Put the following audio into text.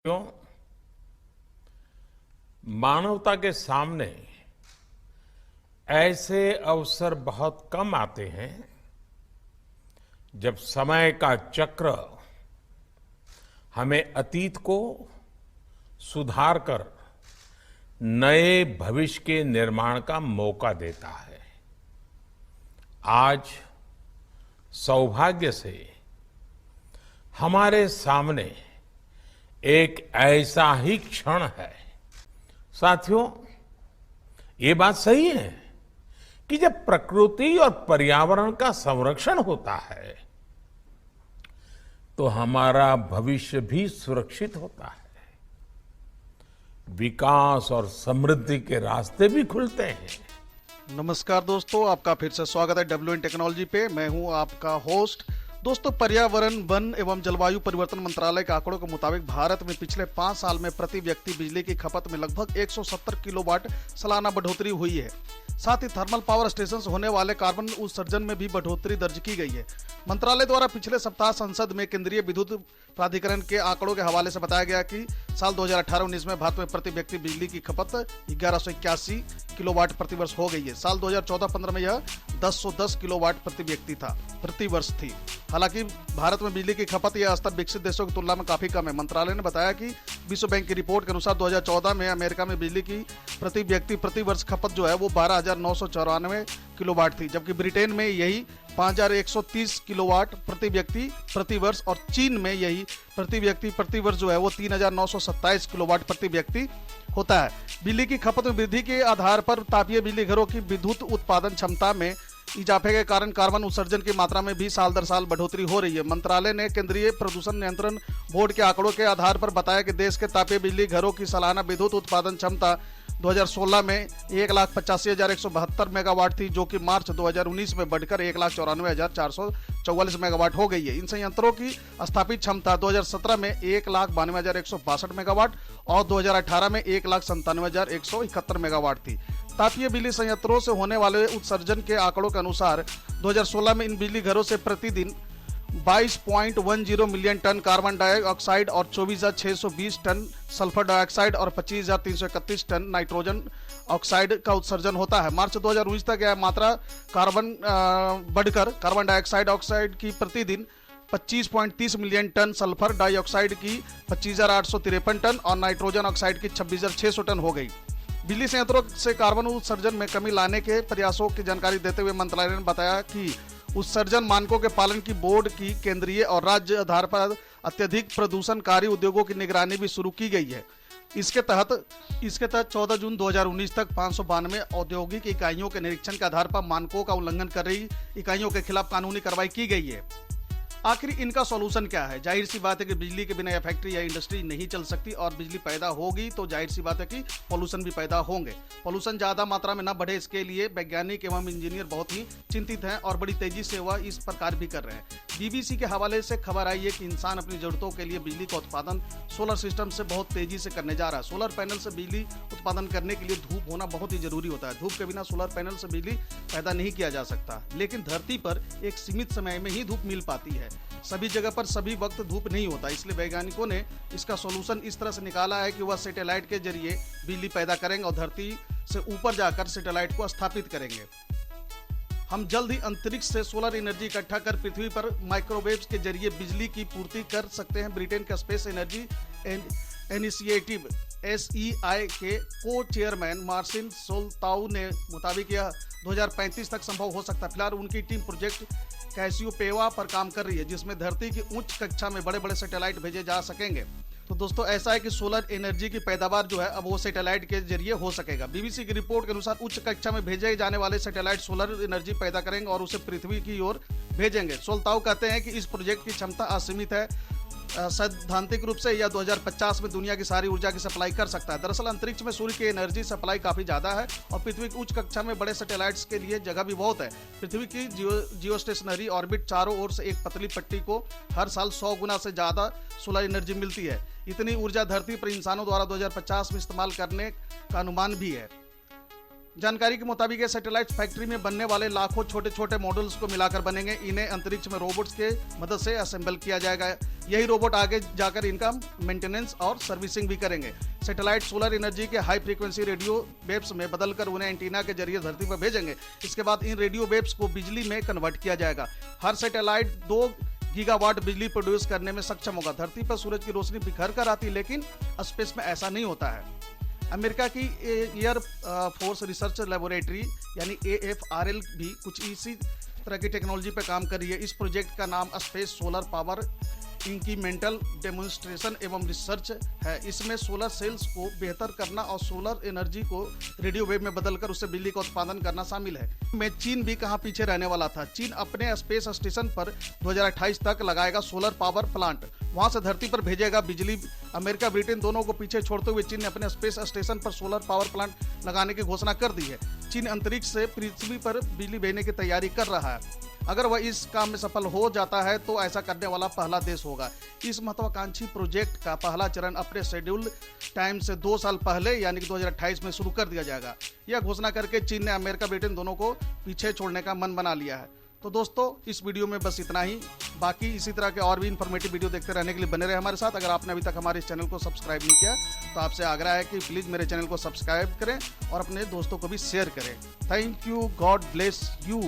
क्यों? मानवता के सामने ऐसे अवसर बहुत कम आते हैं जब समय का चक्र हमें अतीत को सुधार कर नए भविष्य के निर्माण का मौका देता है। आज सौभाग्य से हमारे सामने एक ऐसा ही क्षण है। साथियों, ये बात सही है कि जब प्रकृति और पर्यावरण का संरक्षण होता है तो हमारा भविष्य भी सुरक्षित होता है, विकास और समृद्धि के रास्ते भी खुलते हैं। नमस्कार दोस्तों, आपका फिर से स्वागत है WN टेक्नोलॉजी पे। मैं हूं आपका होस्ट। दोस्तों, पर्यावरण, वन एवं जलवायु परिवर्तन मंत्रालय के आंकड़ों के मुताबिक भारत में पिछले 5 साल में प्रति व्यक्ति बिजली की खपत में लगभग 170 किलोवाट सालाना बढ़ोतरी हुई है। साथ ही थर्मल पावर स्टेशन से होने वाले कार्बन उत्सर्जन में भी बढ़ोतरी दर्ज की गई है। मंत्रालय द्वारा पिछले सप्ताह संसद में केंद्रीय विद्युत प्राधिकरण के आंकड़ों के हवाले से बताया गया कि साल 2018-19 में भारत में प्रति व्यक्ति बिजली की खपत 1181 किलोवाट प्रति वर्ष हो गई है। साल 2014-15 में यह 1010 किलोवाट प्रति वर्ष थी। हालांकि भारत में बिजली की खपत यह स्तर विकसित देशों की तुलना में काफी कम है। मंत्रालय ने बताया कि विश्व बैंक की रिपोर्ट के अनुसार 2014 में अमेरिका में बिजली की प्रति व्यक्ति प्रति वर्ष खपत जो है वो 12,994 किलोवाट थी, जबकि ब्रिटेन में यही 5,130 किलोवाट प्रति व्यक्ति प्रति वर्ष और चीन में यही प्रति व्यक्ति प्रति वर्ष जो है वो 3,927 किलोवाट प्रति व्यक्ति होता है। बिजली की खपत में वृद्धि के आधार पर तापीय बिजली घरों की विद्युत उत्पादन क्षमता में इजाफे के कारण कार्बन उत्सर्जन की मात्रा में भी साल दर साल बढ़ोतरी हो रही है। मंत्रालय ने केंद्रीय प्रदूषण नियंत्रण बोर्ड के आंकड़ों के आधार पर बताया कि देश के तापीय बिजली घरों की सालाना विद्युत उत्पादन क्षमता 2016 में 1,85,172 मेगावाट थी, जो कि मार्च 2019 में बढ़कर 1,94,444 मेगावाट हो गई है। इन संयंत्रों की स्थापित क्षमता 2017 में 1,92,162 मेगावाट और 2018 में 1,97,171 मेगावाट थी। तापीय बिजली संयंत्रों से होने वाले उत्सर्जन के आंकड़ों के अनुसार 2016 में इन बिजली घरों से प्रतिदिन 22.10 मिलियन टन कार्बन डाइऑक्साइड और 24,620 टन सल्फर डाइऑक्साइड और 25,331 टन नाइट्रोजन ऑक्साइड का उत्सर्जन होता है। मार्च 2019 तक यह मात्रा बढ़कर कार्बन डाइऑक्साइड की प्रतिदिन 25.30 मिलियन टन, सल्फर डाइऑक्साइड की 25,853 टन और नाइट्रोजन ऑक्साइड की 26,600 टन हो गई। बिजली संयंत्रों से कार्बन उत्सर्जन में कमी लाने के प्रयासों की जानकारी देते हुए मंत्रालय ने बताया कि उत्सर्जन मानकों के पालन की बोर्ड की केंद्रीय और राज्य आधार पर अत्यधिक प्रदूषणकारी उद्योगों की निगरानी भी शुरू की गई है। इसके तहत 14 जून 2019 तक 592 औद्योगिक इकाइयों के निरीक्षण के आधार पर मानकों का उल्लंघन कर रही इकाइयों के खिलाफ कानूनी कार्रवाई की गई है। आखिर इनका सॉल्यूशन क्या है? जाहिर सी बात है कि बिजली के बिना यह फैक्ट्री या इंडस्ट्री नहीं चल सकती और बिजली पैदा होगी तो जाहिर सी बात है कि पॉल्यूशन भी पैदा होंगे। पॉल्यूशन ज्यादा मात्रा में न बढ़े, इसके लिए वैज्ञानिक एवं इंजीनियर बहुत ही चिंतित हैं और बड़ी तेजी से वह इस पर कार्य भी कर रहे हैं। BBC के हवाले से खबर आई है कि इंसान अपनी जरूरतों के लिए बिजली का उत्पादन सोलर सिस्टम से बहुत तेजी से करने जा रहा है। सोलर पैनल से बिजली उत्पादन करने के लिए धूप होना बहुत ही जरूरी होता है। धूप के बिना सोलर पैनल से बिजली पैदा नहीं किया जा सकता, लेकिन धरती पर एक सीमित समय में ही धूप मिल पाती है। सभी जगह पर सभी वक्त धूप नहीं होता, इसलिए वैज्ञानिकों ने इसका सॉल्यूशन इस तरह से निकाला है कि वह सैटेलाइट के जरिए बिजली पैदा करेंगे और धरती से ऊपर जाकर सैटेलाइट को स्थापित करेंगे। हम जल्द ही अंतरिक्ष से सोलर एनर्जी इकट्ठा कर पृथ्वी पर माइक्रोवेव्स के जरिए बिजली की पूर्ति कर सकते हैं। ब्रिटेन के स्पेस एनर्जी इनिशिएटिव SEI के को चेयरमैन मार्टिन सोल्ताउ ने मुताबिक यह 2035 तक संभव हो सकता है। फिलहाल उनकी टीम प्रोजेक्ट कैसियोपेवा पर काम कर रही है, जिसमें धरती की उच्च कक्षा में बड़े बड़े सैटेलाइट भेजे जा सकेंगे। तो दोस्तों, ऐसा है कि सोलर एनर्जी की पैदावार जो है अब वो सैटेलाइट के जरिए हो सकेगा। BBC की रिपोर्ट के अनुसार उच्च कक्षा में भेजे जाने वाले सैटेलाइट सोलर एनर्जी पैदा करेंगे और उसे पृथ्वी की ओर भेजेंगे। सोल्ताउ कहते हैं कि इस प्रोजेक्ट की क्षमता असीमित है। सैद्धांतिक रूप से यह 2050 में दुनिया की सारी ऊर्जा की सप्लाई कर सकता है। दरअसल अंतरिक्ष में सूर्य की एनर्जी सप्लाई काफी ज्यादा है और पृथ्वी की उच्च कक्षा में बड़े सैटेलाइट्स के लिए जगह भी बहुत है। पृथ्वी की जियोस्टेशनरी ऑर्बिट चारों ओर से एक पतली पट्टी को हर साल 100 गुना से ज्यादा सोलर एनर्जी मिलती है। इतनी ऊर्जा धरती पर इंसानों द्वारा 2050 में इस्तेमाल करने का अनुमान भी है। जानकारी के मुताबिक ये सैटेलाइट फैक्ट्री में बनने वाले लाखों छोटे छोटे मॉडल्स को मिलाकर बनेंगे। इन्हें अंतरिक्ष में रोबोट्स के मदद से असेंबल किया जाएगा। यही रोबोट आगे जाकर इनका मेंटेनेंस और सर्विसिंग भी करेंगे। सैटेलाइट सोलर एनर्जी के हाई फ्रीक्वेंसी रेडियो वेव्स में बदलकर उन्हें एंटीना के जरिए धरती पर भेजेंगे। इसके बाद इन रेडियो वेव्स को बिजली में कन्वर्ट किया जाएगा। हर सैटेलाइट 2 गीगावाट बिजली प्रोड्यूस करने में सक्षम होगा। धरती पर सूरज की रोशनी बिखर कर आती, लेकिन स्पेस में ऐसा नहीं होता है। अमेरिका की एयर फोर्स रिसर्च लेबोरेटरी यानी AFRL भी कुछ इसी तरह की टेक्नोलॉजी पर काम कर रही है। इस प्रोजेक्ट का नाम space solar power incremental demonstration एवं रिसर्च है। इसमें सोलर सेल्स को बेहतर करना और सोलर एनर्जी को रेडियो वेव में बदलकर उससे बिजली का उत्पादन करना शामिल है। में चीन भी कहां पीछे रहने वाला था। चीन अपने स्पेस स्टेशन पर 2028 तक लगाएगा सोलर पावर प्लांट, वहां से धरती पर भेजेगा बिजली। अमेरिका ब्रिटेन दोनों को पीछे छोड़ते हुए चीन ने अपने स्पेस स्टेशन पर सोलर पावर प्लांट लगाने की घोषणा कर दी है। चीन अंतरिक्ष से पृथ्वी पर बिजली भेजने की तैयारी कर रहा है। अगर वह इस काम में सफल हो जाता है तो ऐसा करने वाला पहला देश होगा। इस महत्वाकांक्षी प्रोजेक्ट का पहला चरण अपने शेड्यूल टाइम से 2 साल पहले यानी कि 2028 में शुरू कर दिया जाएगा। यह घोषणा करके चीन ने अमेरिका ब्रिटेन दोनों को पीछे छोड़ने का मन बना लिया है। तो दोस्तों, इस वीडियो में बस इतना ही। बाकी इसी तरह के और भी इन्फॉर्मेटिव वीडियो देखते रहने के लिए बने रहे हमारे साथ। अगर आपने अभी तक हमारे इस चैनल को सब्सक्राइब नहीं किया तो आपसे आग्रह है कि प्लीज़ मेरे चैनल को सब्सक्राइब करें और अपने दोस्तों को भी शेयर करें। Thank you, God bless you.